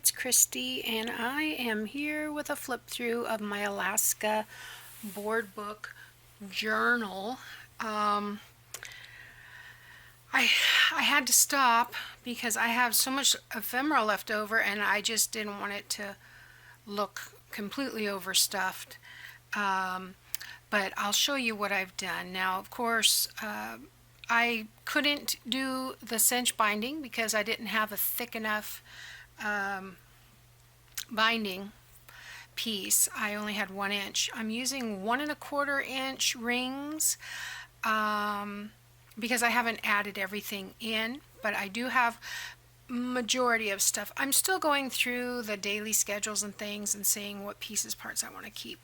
it's Kristi, and I am here with a flip through of my Alaska board book journal. Um, I I had to stop because I have so much ephemera left over, and I just didn't want it to look completely overstuffed. Um, but I'll show you what I've done. Now, of course, I couldn't do the cinch binding because I didn't have a thick enough um, binding piece. I only had 1 inch. I'm using 1 1/4 inch rings because I haven't added everything in, but I do have majority of stuff. I'm still going through the daily schedules and things and seeing what pieces, parts I want to keep.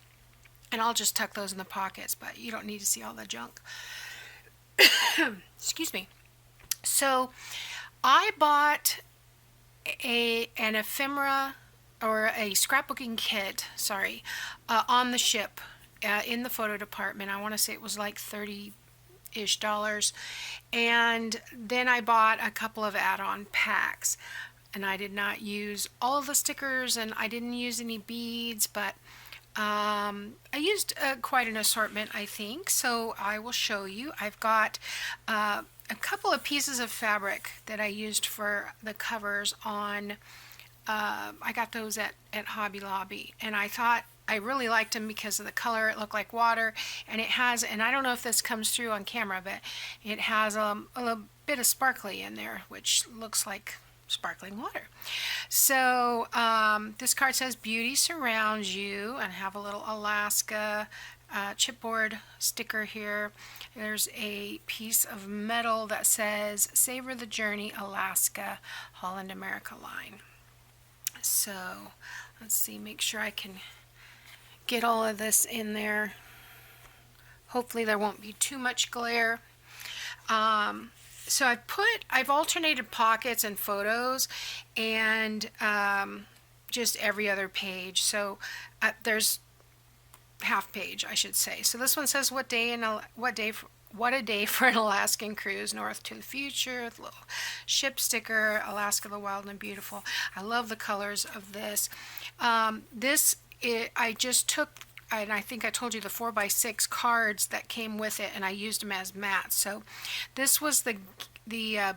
And I'll just tuck those in the pockets, but you don't need to see all the junk. Excuse me. So I bought an ephemera or a scrapbooking kit, sorry, on the ship in the photo department. I want to say it was like $30-ish. And then I bought a couple of add-on packs. And I did not use all of the stickers, and I didn't use any beads, but I used quite an assortment, I think. So I will show you. I've got a couple of pieces of fabric that I used for the covers on. I got those at Hobby Lobby, and I thought I really liked them because of the color. It looked like water, and it has, and I don't know if this comes through on camera, but it has a little bit of sparkly in there, which looks like sparkling water. So this card says beauty surrounds you, and have a little Alaska chipboard sticker here. There's a piece of metal that says savor the journey, Alaska, Holland America line. So let's see, make sure I can get all of this in there. Hopefully there won't be too much glare. So I've alternated pockets and photos, and just every other page. So there's half page, I should say. So this one says what a day for an Alaskan cruise, north to the future, with a little ship sticker, Alaska the wild and beautiful. I love the colors of this. I just took, and I think I told you, the 4x6 cards that came with it, and I used them as mats. So this was the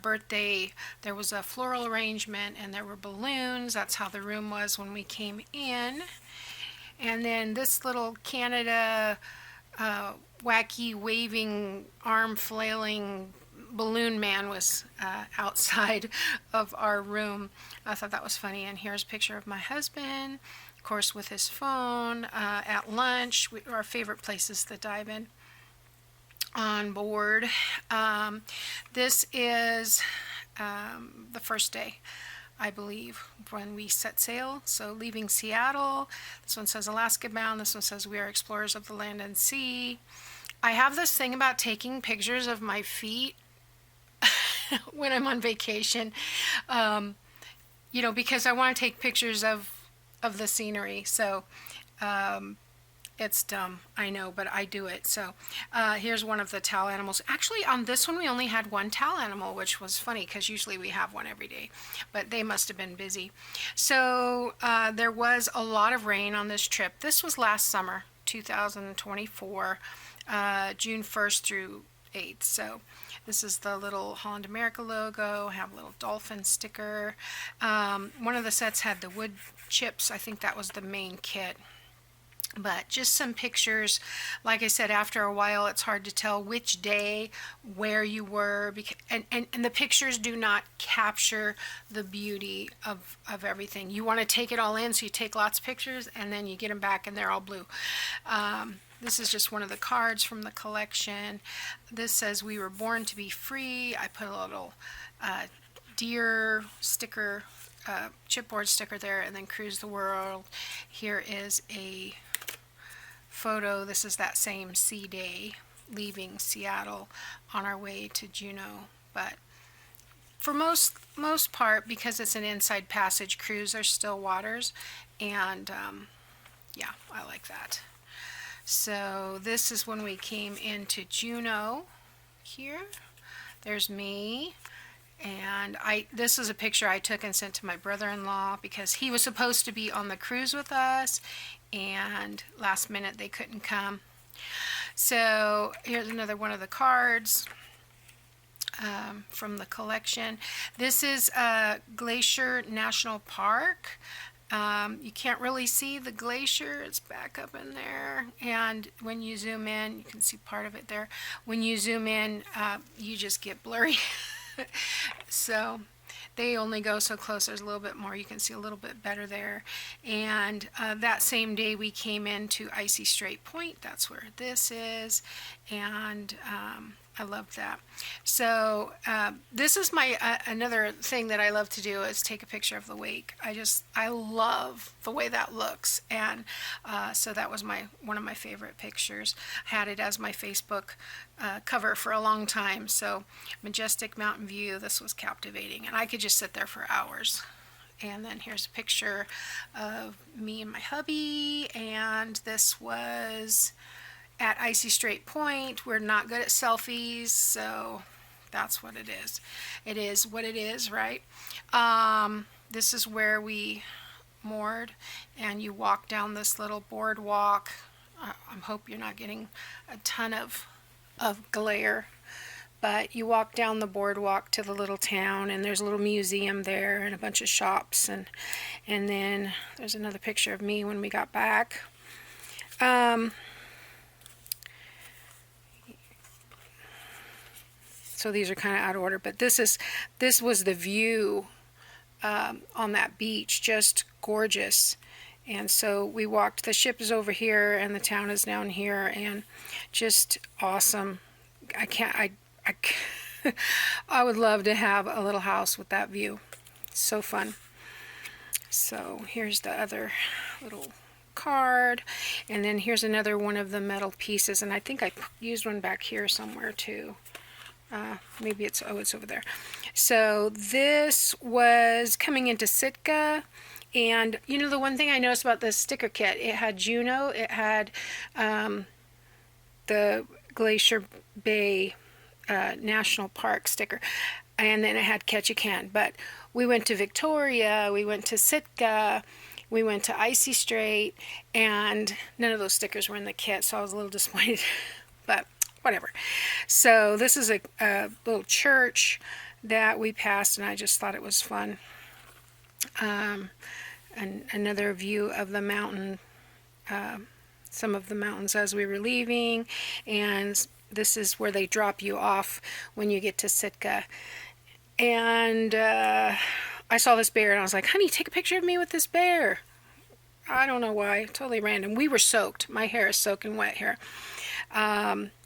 birthday. There was a floral arrangement, and there were balloons. That's how the room was when we came in. And then this little Canada wacky waving arm flailing balloon man was outside of our room. I thought that was funny. And here's a picture of my husband, of course, with his phone at lunch. Our favorite places to dive in on board. This is the first day, I believe, when we set sail. So leaving Seattle. This one says Alaska bound. This one says we are explorers of the land and sea. I have this thing about taking pictures of my feet when I'm on vacation, because I want to take pictures of the scenery. So it's dumb, I know, but I do it. So here's one of the towel animals. Actually, on this one, we only had one towel animal, which was funny because usually we have one every day, but they must have been busy. So there was a lot of rain on this trip. This was last summer, 2024, June 1st through 8th. So this is the little Holland America logo. Have a little dolphin sticker. One of the sets had the wood chips. I think that was the main kit. But just some pictures. Like I said, after a while it's hard to tell which day, where you were, and the pictures do not capture the beauty of everything. You want to take it all in, so you take lots of pictures, and then you get them back and they're all blue. This is just one of the cards from the collection. This says we were born to be free. I put a little deer sticker, chipboard sticker there, and then cruise the world. Here is a photo. This is that same sea day, leaving Seattle on our way to Juneau. But for most part, because it's an inside passage cruise, there's still waters, and yeah, I like that. So this is when we came into Juneau. Here, there's me, And this is a picture I took and sent to my brother-in-law because he was supposed to be on the cruise with us, and last minute they couldn't come. So here's another one of the cards from the collection. This is Glacier National Park. You can't really see the glacier, it's back up in there, and when you zoom in you can see part of it there. When you zoom in you just get blurry. So they only go so close, there's a little bit more, you can see a little bit better there. And that same day we came into Icy Strait Point, that's where this is, and I love that. So this is my another thing that I love to do is take a picture of the wake. I love the way that looks, and so that was one of my favorite pictures. I had it as my Facebook cover for a long time. So majestic mountain view, this was captivating, and I could just sit there for hours. And then here's a picture of me and my hubby, and this was at Icy Strait Point. We're not good at selfies, so that's what it is. It is what it is, right? This is where we moored, and you walk down this little boardwalk. I hope you're not getting a ton of glare, but you walk down the boardwalk to the little town, and there's a little museum there and a bunch of shops, and then there's another picture of me when we got back. So these are kind of out of order, but this was the view on that beach, just gorgeous. And so we walked, the ship is over here and the town is down here, and just awesome. I would love to have a little house with that view. So fun. So here's the other little card, and then here's another one of the metal pieces, and I think I used one back here somewhere too. Maybe it's over there. So this was coming into Sitka, and you know, the one thing I noticed about this sticker kit, it had Juneau, it had the Glacier Bay National Park sticker, and then it had Ketchikan. But we went to Victoria, we went to Sitka, we went to Icy Strait, and none of those stickers were in the kit, so I was a little disappointed. But whatever. So this is a little church that we passed, and I just thought it was fun. And another view of the mountain, some of the mountains as we were leaving, and this is where they drop you off when you get to Sitka. And I saw this bear, and I was like, honey, take a picture of me with this bear. I don't know why, totally random. We were soaked. My hair is soaking wet here.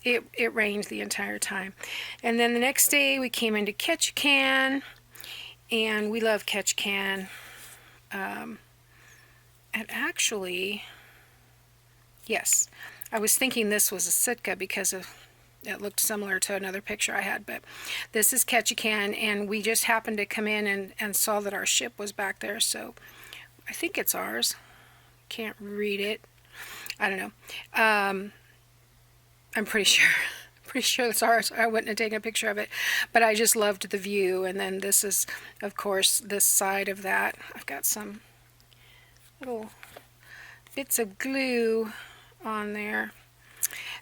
It rained the entire time. And then the next day we came into Ketchikan, and we love Ketchikan. And actually, yes, I was thinking this was a Sitka because it looked similar to another picture I had, but this is Ketchikan, and we just happened to come in and saw that our ship was back there, so I think it's ours. Can't read it. I don't know. I'm pretty sure it's ours. I wouldn't have taken a picture of it, but I just loved the view. And then this is, of course, this side of that. I've got some little bits of glue on there.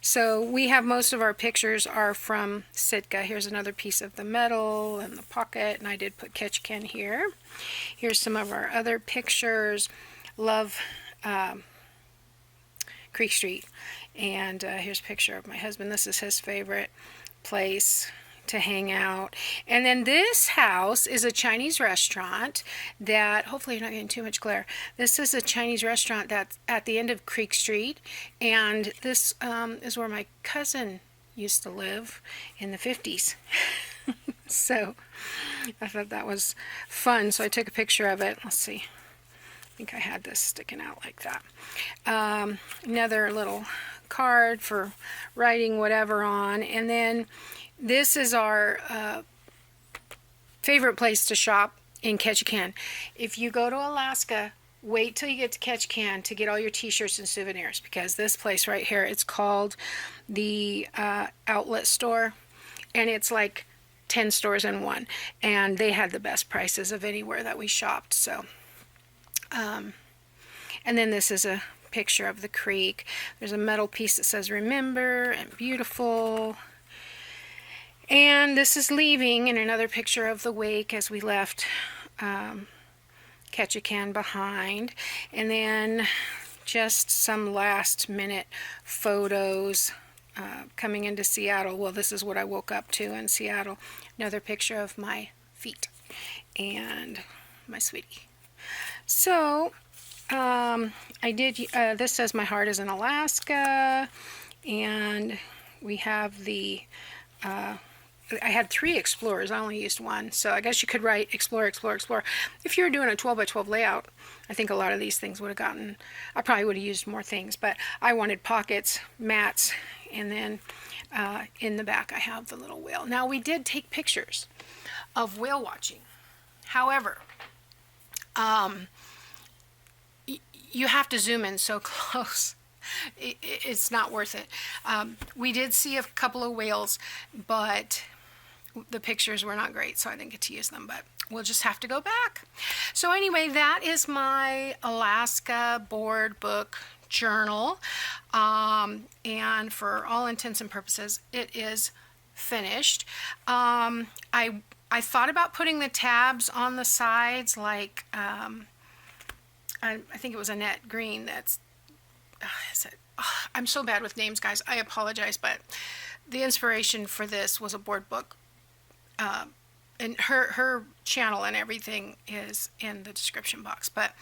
So we have most of our pictures are from Sitka. Here's another piece of the metal and the pocket, and I did put Ketchikan here. Here's some of our other pictures. Love Creek Street. And here's a picture of my husband. This is his favorite place to hang out. And then this house is a Chinese restaurant that, hopefully you're not getting too much glare. This is a Chinese restaurant that's at the end of Creek Street. And this is where my cousin used to live in the 50s. So I thought that was fun. So I took a picture of it. Let's see. I think I had this sticking out like that. Another little card for writing whatever on. And then this is our favorite place to shop in Ketchikan. If you go to Alaska, wait till you get to Ketchikan to get all your t-shirts and souvenirs, because this place right here, it's called the Outlet Store, and it's like 10 stores in one, and they had the best prices of anywhere that we shopped. So and then this is a picture of the creek. There's a metal piece that says remember and beautiful. And this is leaving, and another picture of the wake as we left Ketchikan behind. And then just some last minute photos coming into Seattle. Well, this is what I woke up to in Seattle. Another picture of my feet and my sweetie. So I did, this says my heart is in Alaska, and we have the, I had 3 explorers. I only used 1, so I guess you could write explore, explore, explore. If you were doing a 12 by 12 layout, I think a lot of these things would have gotten, I probably would have used more things, but I wanted pockets, mats, and then in the back I have the little whale. Now, we did take pictures of whale watching. However, you have to zoom in so close. It's not worth it. We did see a couple of whales, but the pictures were not great, so I didn't get to use them, but we'll just have to go back. So anyway, that is my Alaska board book journal, and for all intents and purposes, it is finished. I thought about putting the tabs on the sides, like I think it was Annette Green that's, I'm so bad with names, guys. I apologize, but the inspiration for this was a board book. And her channel and everything is in the description box. But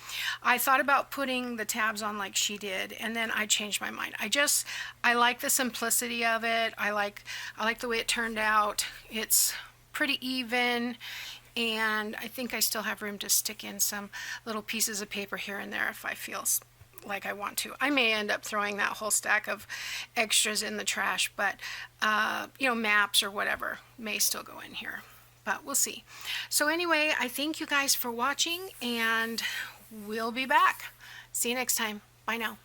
I thought about putting the tabs on like she did, and then I changed my mind. I like the simplicity of it. I like the way it turned out. It's pretty even. And I think I still have room to stick in some little pieces of paper here and there if I feel like I want to. I may end up throwing that whole stack of extras in the trash, but maps or whatever may still go in here. But we'll see. So anyway, I thank you guys for watching, and we'll be back. See you next time. Bye now.